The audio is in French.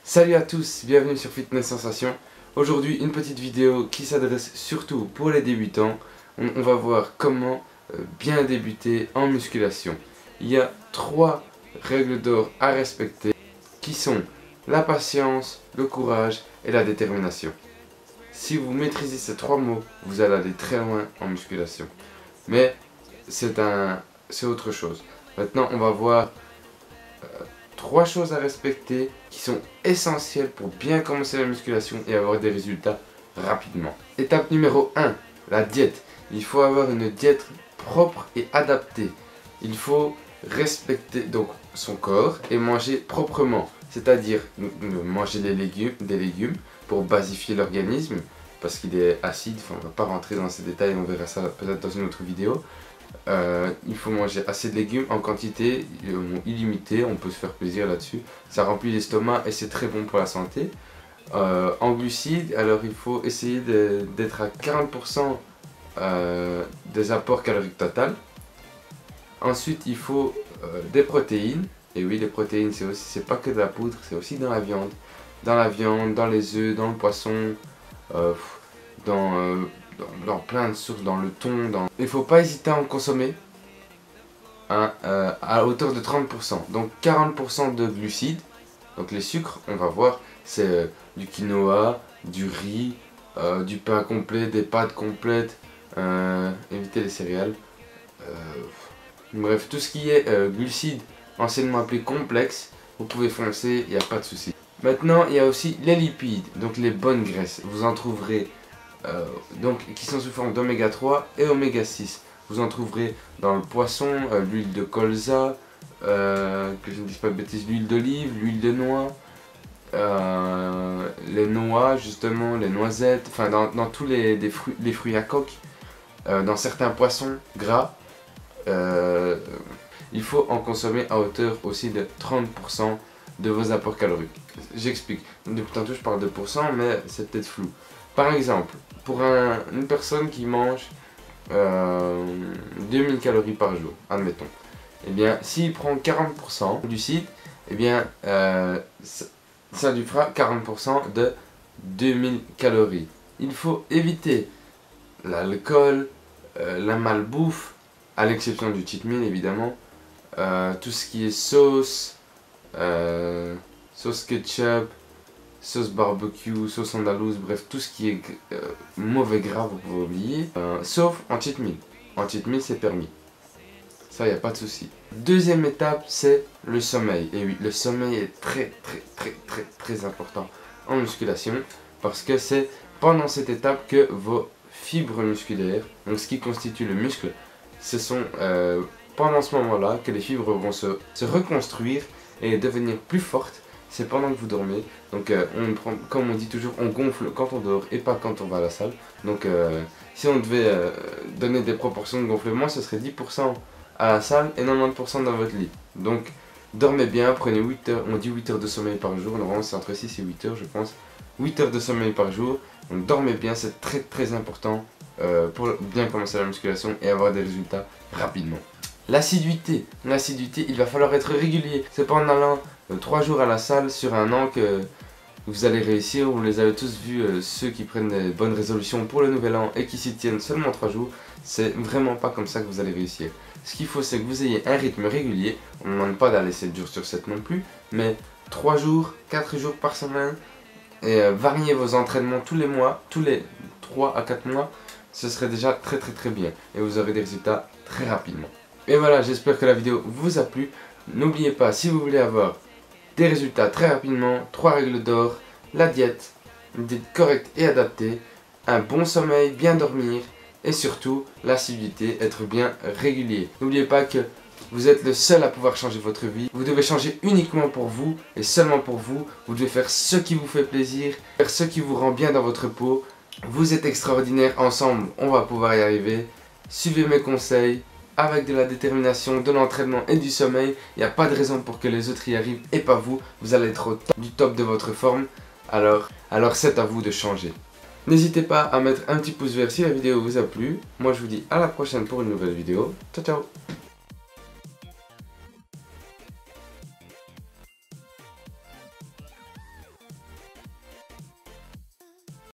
Salut à tous, bienvenue sur Fitness Sensation. Aujourd'hui une petite vidéo qui s'adresse surtout pour les débutants. On va voir comment bien débuter en musculation. Il y a 3 règles d'or à respecter qui sont la patience, le courage et la détermination. Si vous maîtrisez ces 3 mots, vous allez aller très loin en musculation. Mais c'est autre chose. Maintenant on va voir 3 choses à respecter qui sont essentielles pour bien commencer la musculation et avoir des résultats rapidement. Étape numéro 1, la diète. Il faut avoir une diète propre et adaptée. Il faut respecter donc son corps et manger proprement. C'est-à-dire manger des légumes pour basifier l'organisme parce qu'il est acide. Enfin, on ne va pas rentrer dans ces détails, on verra ça peut-être dans une autre vidéo. Il faut manger assez de légumes en quantité illimitée, on peut se faire plaisir là-dessus. Ça remplit l'estomac et c'est très bon pour la santé. En glucides, alors il faut essayer d'être à 40% des apports caloriques total. Ensuite il faut des protéines. Et oui, les protéines c'est pas que de la poudre, c'est aussi dans la viande. Dans la viande, dans les œufs, dans le poisson, dans plein de sources, dans le thon. Il ne faut pas hésiter à en consommer à hauteur de 30%. Donc 40% de glucides, donc les sucres, on va voir, c'est du quinoa, du riz, du pain complet, des pâtes complètes, éviter les céréales. Bref, tout ce qui est glucides, anciennement appelé complexe, vous pouvez foncer, il n'y a pas de souci. Maintenant, il y a aussi les lipides, donc les bonnes graisses. Vous en trouverez qui sont sous forme d'oméga 3 et oméga 6. Vous en trouverez dans le poisson, l'huile de colza, que je ne dise pas de bêtises, l'huile d'olive, l'huile de noix, les noix justement, les noisettes, enfin dans tous les fruits à coque, dans certains poissons gras. Il faut en consommer à hauteur aussi de 30% de vos apports caloriques. J'explique. Depuis tantôt je parle de pourcent, mais c'est peut-être flou. Par exemple, pour une personne qui mange 2000 calories par jour, admettons, et bien s'il prend 40% de glucides, et bien ça lui fera 40% de 2000 calories. Il faut éviter l'alcool, la malbouffe, à l'exception du cheat meal évidemment, tout ce qui est sauce, sauce ketchup, sauce barbecue, sauce andalouse, bref, tout ce qui est mauvais gras, vous pouvez oublier, sauf en cheat meal. En cheat meal, c'est permis. Ça, il n'y a pas de souci. Deuxième étape, c'est le sommeil. Et oui, le sommeil est très important en musculation parce que c'est pendant cette étape que vos fibres musculaires, donc ce qui constitue le muscle, ce sont pendant ce moment-là que les fibres vont se reconstruire et devenir plus fortes. C'est pendant que vous dormez, donc comme on dit toujours, on gonfle quand on dort et pas quand on va à la salle. Donc si on devait donner des proportions de gonflement, ce serait 10% à la salle et 90% dans votre lit. Donc dormez bien, prenez 8 heures, on dit 8 heures de sommeil par jour, normalement c'est entre 6 et 8 heures je pense. 8 heures de sommeil par jour, donc dormez bien, c'est très important pour bien commencer la musculation et avoir des résultats rapidement. L'assiduité, il va falloir être régulier. C'est pas en allant 3 jours à la salle sur un an que vous allez réussir. Vous les avez tous vus, ceux qui prennent des bonnes résolutions pour le nouvel an et qui s'y tiennent seulement 3 jours. C'est vraiment pas comme ça que vous allez réussir. Ce qu'il faut, c'est que vous ayez un rythme régulier. On ne demande pas d'aller 7 jours sur 7 non plus, mais 3 jours, 4 jours par semaine. Et variez vos entraînements tous les mois, tous les 3 à 4 mois. Ce serait déjà très bien. Et vous aurez des résultats très rapidement. Et voilà, j'espère que la vidéo vous a plu. N'oubliez pas, si vous voulez avoir des résultats très rapidement, 3 règles d'or, la diète, une diète correcte et adaptée, un bon sommeil, bien dormir et surtout l'assiduité, être bien régulier. N'oubliez pas que vous êtes le seul à pouvoir changer votre vie. Vous devez changer uniquement pour vous et seulement pour vous. Vous devez faire ce qui vous fait plaisir, faire ce qui vous rend bien dans votre peau. Vous êtes extraordinaire, ensemble on va pouvoir y arriver. Suivez mes conseils. Avec de la détermination, de l'entraînement et du sommeil, il n'y a pas de raison pour que les autres y arrivent et pas vous. Vous allez être au top du top de votre forme, alors c'est à vous de changer. N'hésitez pas à mettre un petit pouce vert si la vidéo vous a plu. Moi je vous dis à la prochaine pour une nouvelle vidéo. Ciao ciao.